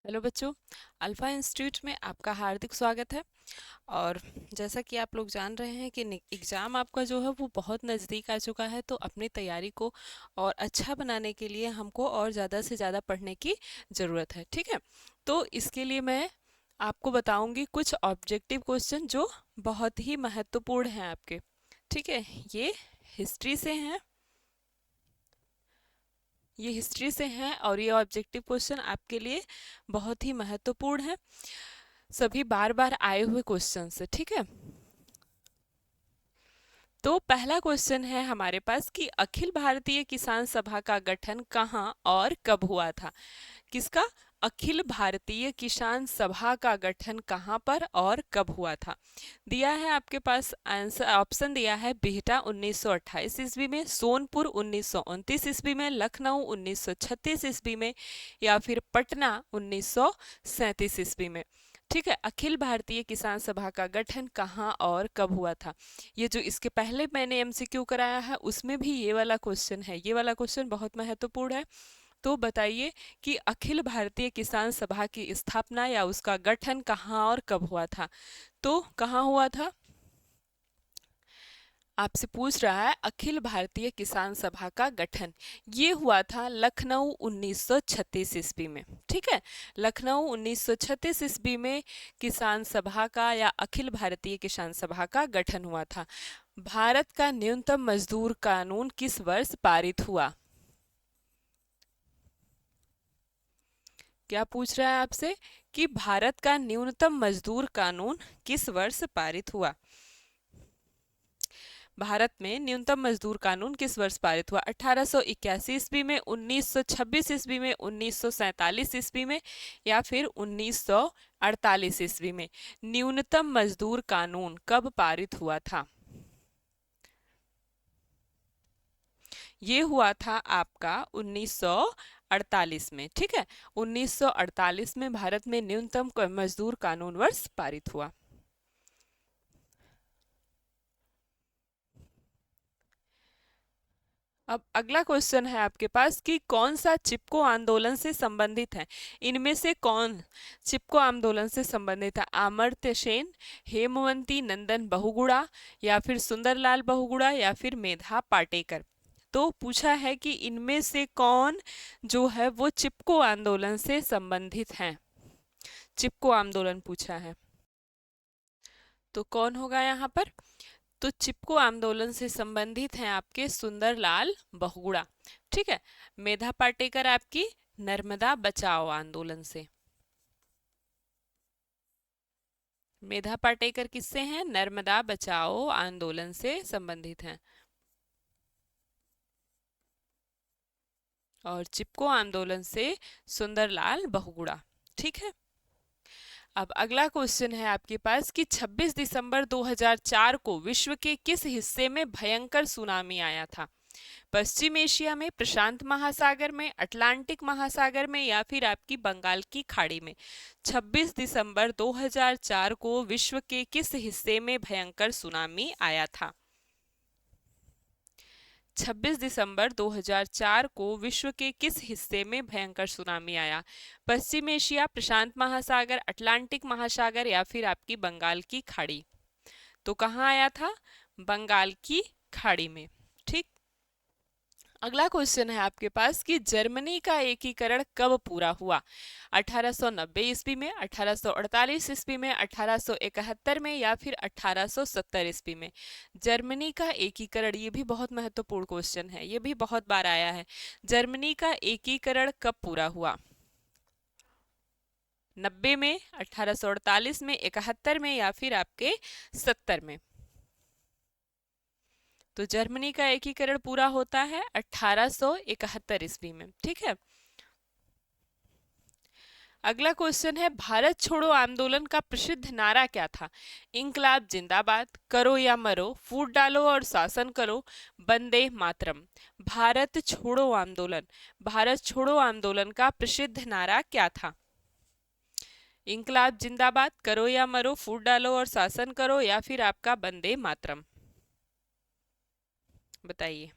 Hello बच्चों। Alpha institute में आपका हार्दिक स्वागत है। और जैसा कि आप लोग जान रहे हैं कि एग्ज़ाम आपका जो है वो बहुत नज़दीक आ चुका है, तो अपनी तैयारी को और अच्छा बनाने के लिए हमको और ज़्यादा से ज़्यादा पढ़ने की ज़रूरत है। ठीक है, तो इसके लिए मैं आपको बताऊंगी कुछ ऑब्जेक्टिव क्वेश्चन जो बहुत ही महत्वपूर्ण हैं आपके। ठीक है, ये हिस्ट्री से हैं, ये हिस्ट्री से हैं और ये ऑब्जेक्टिव क्वेश्चन आपके लिए बहुत ही महत्वपूर्ण है। सभी बार बार आए हुए क्वेश्चन से। ठीक है, तो पहला क्वेश्चन है हमारे पास कि अखिल भारतीय किसान सभा का गठन कहाँ और कब हुआ था। किसका? अखिल भारतीय किसान सभा का गठन कहाँ पर और कब हुआ था। दिया है आपके पास आंसर, ऑप्शन दिया है बिहटा 1928 ईस्वी में, सोनपुर 1929 ईस्वी में, लखनऊ 1936 ईस्वी में, या फिर पटना 1937 ईस्वी में। ठीक है, अखिल भारतीय किसान सभा का गठन कहाँ और कब हुआ था। ये जो इसके पहले मैंने एमसीक्यू कराया है उसमें भी ये वाला क्वेश्चन है, ये वाला क्वेश्चन बहुत महत्वपूर्ण है। तो बताइए कि अखिल भारतीय किसान सभा की स्थापना या उसका गठन कहाँ और कब हुआ था। तो कहाँ हुआ था? आपसे पूछ रहा है अखिल भारतीय किसान सभा का गठन। ये हुआ था लखनऊ 1936 ईस्वी में। ठीक है, लखनऊ 1936 ईस्वी में किसान सभा का या अखिल भारतीय किसान सभा का गठन हुआ था। भारत का न्यूनतम मजदूर कानून किस वर्ष पारित हुआ? क्या पूछ रहा है आपसे कि भारत का न्यूनतम मजदूर कानून किस वर्ष पारित हुआ। भारत में न्यूनतम मजदूर कानून किस वर्ष पारित हुआ? 1881 ईस्वी में, 1926 ईस्वी में, 1947 ईस्वी में, या फिर 1948 ईस्वी में। न्यूनतम मजदूर कानून कब पारित हुआ था? ये हुआ था आपका 1948 में। ठीक है, 1948 में भारत में न्यूनतम मजदूर कानून वर्ष पारित हुआ। अब अगला क्वेश्चन है आपके पास कि कौन सा चिपको आंदोलन से संबंधित है। इनमें से कौन चिपको आंदोलन से संबंधित है? अमर्त्य सेन, हेमवंती नंदन बहुगुणा, या फिर सुंदरलाल बहुगुणा, या फिर मेधा पाटेकर। तो पूछा है कि इनमें से कौन जो है वो चिपको आंदोलन से संबंधित है। चिपको आंदोलन पूछा है, तो कौन होगा यहाँ पर? तो चिपको आंदोलन से संबंधित हैं आपके सुंदरलाल बहुगुणा। ठीक है, मेधा पाटेकर आपकी नर्मदा बचाओ आंदोलन से। मेधा पाटेकर किससे हैं? नर्मदा बचाओ आंदोलन से संबंधित हैं। और चिपको आंदोलन से सुंदरलाल बहुगुणा। ठीक है, अब अगला क्वेश्चन है आपके पास कि 26 दिसंबर 2004 को विश्व के किस हिस्से में भयंकर सुनामी आया था? पश्चिम एशिया में, प्रशांत महासागर में, अटलांटिक महासागर में, या फिर आपकी बंगाल की खाड़ी में। 26 दिसंबर 2004 को विश्व के किस हिस्से में भयंकर सुनामी आया था? 26 दिसंबर 2004 को विश्व के किस हिस्से में भयंकर सुनामी आया? पश्चिम एशिया, प्रशांत महासागर, अटलांटिक महासागर, या फिर आपकी बंगाल की खाड़ी। तो कहाँ आया था? बंगाल की खाड़ी में। ठीक, अगला क्वेश्चन है आपके पास कि जर्मनी का एकीकरण कब पूरा हुआ? 1890 ईस्वी में, 1848 ईस्वी में, 1871 में, या फिर 1870 ईस्वी में। जर्मनी का एकीकरण, ये भी बहुत महत्वपूर्ण क्वेश्चन है, ये भी बहुत बार आया है। जर्मनी का एकीकरण कब पूरा हुआ? 90 में, 1848 में, 71 में, या फिर आपके 70 में। तो जर्मनी का एकीकरण पूरा होता है 1871 ईस्वी में। ठीक है, अगला क्वेश्चन है भारत छोड़ो आंदोलन का प्रसिद्ध नारा क्या था? इंकलाब जिंदाबाद, करो या मरो, फूट डालो और शासन करो, वंदे मातरम। भारत छोड़ो आंदोलन, भारत छोड़ो आंदोलन का प्रसिद्ध नारा क्या था? इंकलाब जिंदाबाद, करो या मरो, फूट डालो और शासन करो, या फिर आपका वंदे मातरम। बताइए।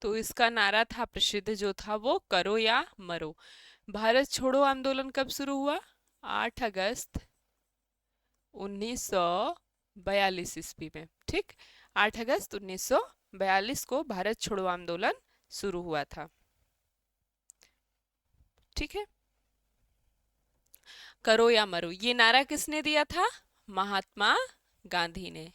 तो इसका नारा था प्रसिद्ध जो था वो करो या मरो। भारत छोड़ो आंदोलन कब शुरू हुआ? 8 अगस्त 1942 ईस्वी में। ठीक, 8 अगस्त 1942 को भारत छोड़ो आंदोलन शुरू हुआ था। ठीक है, करो या मरो ये नारा किसने दिया था? महात्मा गांधी ने।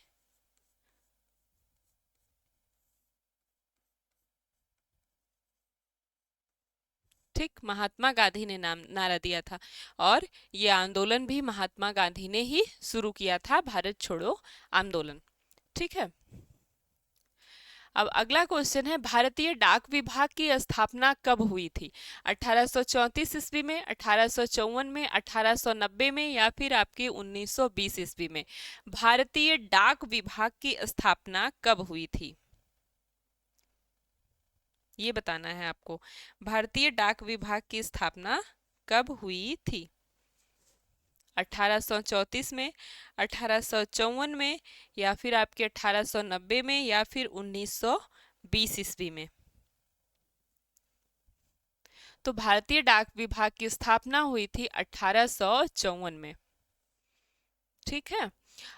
ठीक, महात्मा गांधी ने नारा दिया था। और ये आंदोलन भी महात्मा गांधी ने ही शुरू किया था, भारत छोड़ो आंदोलन। ठीक है, अब अगला क्वेश्चन है, भारतीय डाक विभाग की स्थापना कब हुई थी? 1834 ईस्वी में, 1854 में, 1890 में, या फिर आपके 1920 ईस्वी में? भारतीय डाक विभाग की स्थापना कब हुई थी, ये बताना है आपको। भारतीय डाक विभाग की स्थापना कब हुई थी? 1834 में, 1854 में, या फिर आपके 1890 में, या फिर 1920 ईस्वी में? तो भारतीय डाक विभाग की स्थापना हुई थी 1854 में। ठीक है,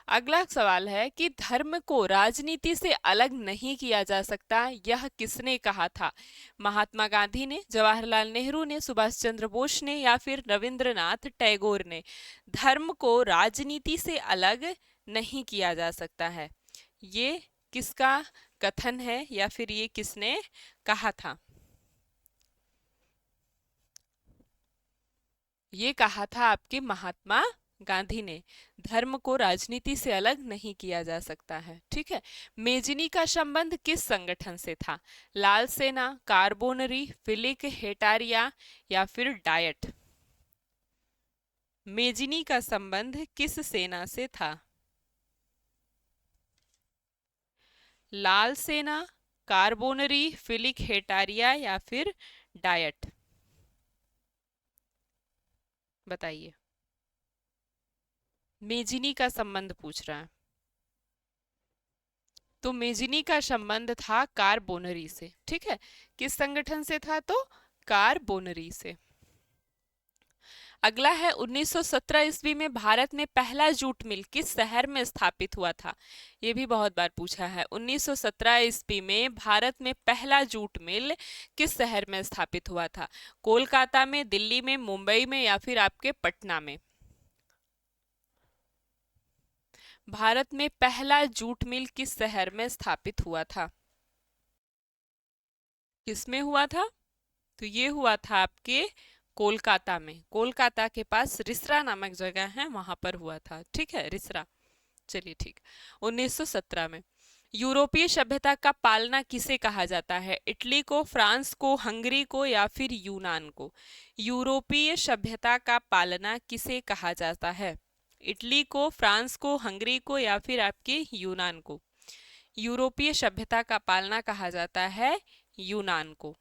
अगला सवाल है कि धर्म को राजनीति से अलग नहीं किया जा सकता, यह किसने कहा था? महात्मा गांधी ने, जवाहरलाल नेहरू ने, सुभाष चंद्र बोस ने, या फिर रविंद्रनाथ टैगोर ने? धर्म को राजनीति से अलग नहीं किया जा सकता है, ये किसका कथन है या फिर ये किसने कहा था? ये कहा था आपके महात्मा गांधी ने। धर्म को राजनीति से अलग नहीं किया जा सकता है। ठीक है, मेजिनी का संबंध किस संगठन से था? लाल सेना, कार्बोनरी, फिलिक हेटारिया, या फिर डायट? मेजिनी का संबंध किस सेना से था? लाल सेना, कार्बोनरी, फिलिक हेटारिया, या फिर डायट? बताइए, मेजिनी का संबंध पूछ रहा है। तो मेजिनी का संबंध था कार्बोनरी से। ठीक है, किस संगठन से था? तो कार्बोनरी से। अगला है, 1917 ईस्वी में भारत में पहला जूट मिल किस शहर में स्थापित हुआ था? ये भी बहुत बार पूछा है। 1917 ईस्वी में भारत में पहला जूट मिल किस शहर में स्थापित हुआ था? कोलकाता में, दिल्ली में, मुंबई में, या फिर आपके पटना में? भारत में पहला जूट मिल किस शहर में स्थापित हुआ था? किसमें हुआ था? तो ये हुआ था आपके कोलकाता में। कोलकाता के पास रिसरा नामक जगह है, वहां पर हुआ था। ठीक है, रिसरा। चलिए ठीक, 1917 में। यूरोपीय सभ्यता का पालना किसे कहा जाता है? इटली को, फ्रांस को, हंगरी को, या फिर यूनान को? यूरोपीय सभ्यता का पालना किसे कहा जाता है? इटली को, फ्रांस को, हंगरी को, या फिर आपके यूनान को? यूरोपीय सभ्यता का पालना कहा जाता है यूनान को।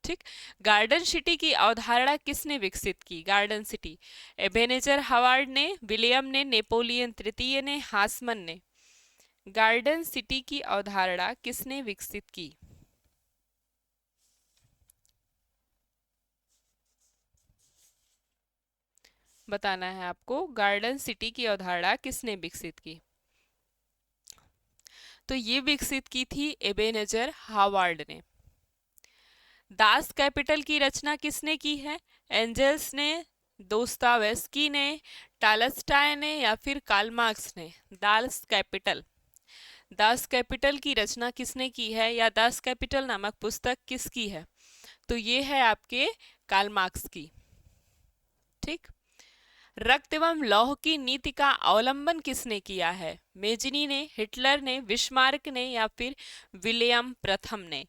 ठीक, गार्डन सिटी की अवधारणा किसने विकसित की? गार्डन सिटी, एबेनेजर हावर्ड ने, विलियम ने, नेपोलियन तृतीय ने, हासमन ने? गार्डन सिटी की अवधारणा किसने विकसित की? बताना है आपको, गार्डन सिटी की अवधारणा किसने विकसित की? तो ये विकसित की थी एबेनेजर हावर्ड ने। दास कैपिटल की रचना किसने की है? एंजल्स ने, दोस्तावेस्की ने, टालस्टाय ने, या फिर कार्ल मार्क्स ने? दास कैपिटल, दास कैपिटल की रचना किसने की है, या दास कैपिटल नामक पुस्तक किसकी है? तो ये है आपके कार्ल मार्क्स की। ठीक, रक्त एवं लौह की नीति का अवलंबन किसने किया है? मेजिनी ने, हिटलर ने, बिस्मार्क ने, या फिर विलियम प्रथम ने?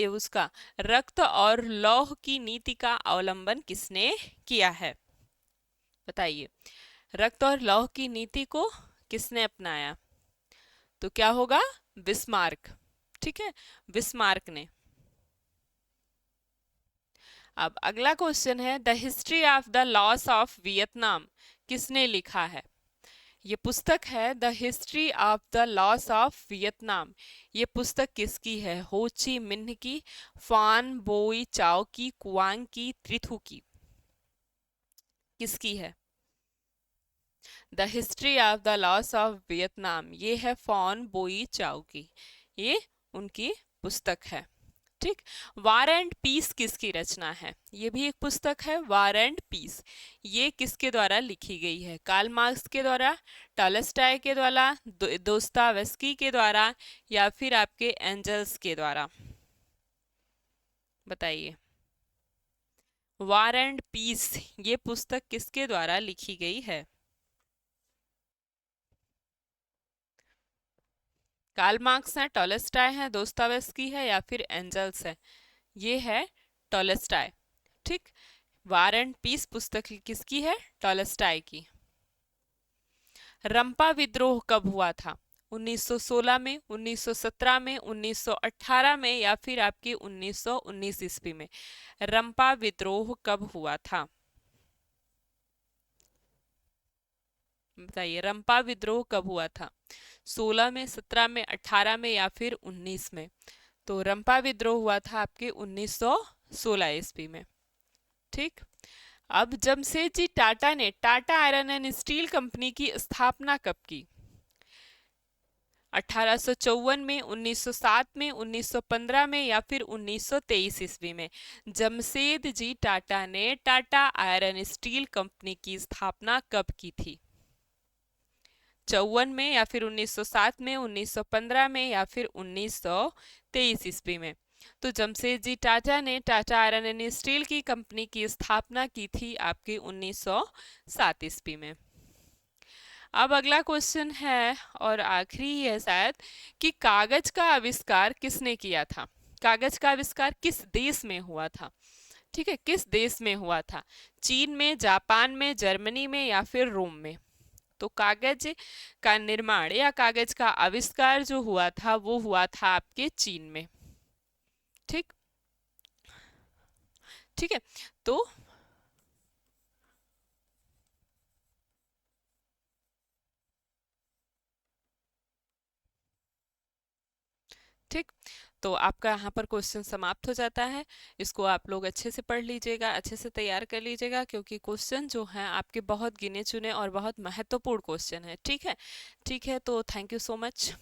उसका रक्त और लौह की नीति का अवलंबन किसने किया है? बताइए, रक्त और लौह की नीति को किसने अपनाया? तो क्या होगा? बिस्मार्क। ठीक है, बिस्मार्क ने। अब अगला क्वेश्चन है, the history of the loss of Vietnam किसने लिखा है? ये पुस्तक है the history of the loss of Vietnam. ये पुस्तक किसकी है? हो ची मिन्ह की, फान बोई चाओ की, कुआंग की, त्रिथु की? किसकी है? The history of the loss of Vietnam, ये है फॉन बोई चाओ की, ये उनकी पुस्तक है। ठीक। वार एंड पीस किसकी रचना है? ये भी एक पुस्तक है, वार एंड पीस। ये किसके द्वारा लिखी गई है? कार्ल मार्क्स के द्वारा, टॉलस्टॉय के द्वारा, दोस्तावेस्की के द्वारा, या फिर आपके एंजल्स के द्वारा? बताइए। वार एंड पीस, ये पुस्तक किसके द्वारा लिखी गई है? कार्ल मार्क्स है, टॉलस्टॉय है, दोस्तावेस्की है, या फिर एंजल्स है? ये है टॉलस्टॉय। ठीक। वार एंड पीस पुस्तक किसकी है? टॉलस्टॉय की। रंपा विद्रोह कब हुआ था? 1916 में, 1917 में, 1918 में, या फिर आपकी 1919 ईस्वी में? रंपा विद्रोह कब हुआ था? बताइए, रंपा विद्रोह कब हुआ था? 16 में, 17 में, 18 में, या फिर 19 में? तो रंपा विद्रोह हुआ था आपके 1916 ईस्वी में। ठीक। अब जमशेदजी टाटा ने Tata iron and steel company की स्थापना कब की? 1854 में, 1907 में, 1915 में, या फिर 1923 ईस्वी में? जमशेदजी टाटा ने टाटा आयरन स्टील कंपनी की स्थापना कब की थी? 54 में, या फिर 1907 में, 1915 में, या फिर 1923 ईस्वी में? तो जमशेदजी टाटा ने टाटा आयरन एंड स्टील की कंपनी की स्थापना की थी आपके 1907 ईस्वी में। अब अगला क्वेश्चन है और आखिरी ही है शायद, कि कागज का आविष्कार किसने किया था? कागज का आविष्कार किस देश में हुआ था? ठीक है, किस देश में हुआ था? चीन में, जापान में, जर्मनी में, या फिर रोम में? तो कागज का निर्माण या कागज का आविष्कार जो हुआ था वो हुआ था आपके चीन में। ठीक। ठीक है। तो ठीक। तो आपका यहाँ पर क्वेश्चन समाप्त हो जाता है। इसको आप लोग अच्छे से पढ़ लीजिएगा, अच्छे से तैयार कर लीजिएगा, क्योंकि क्वेश्चन जो हैं आपके बहुत गिने चुने और बहुत महत्वपूर्ण क्वेश्चन है। ठीक है। ठीक है, तो थैंक यू सो मच।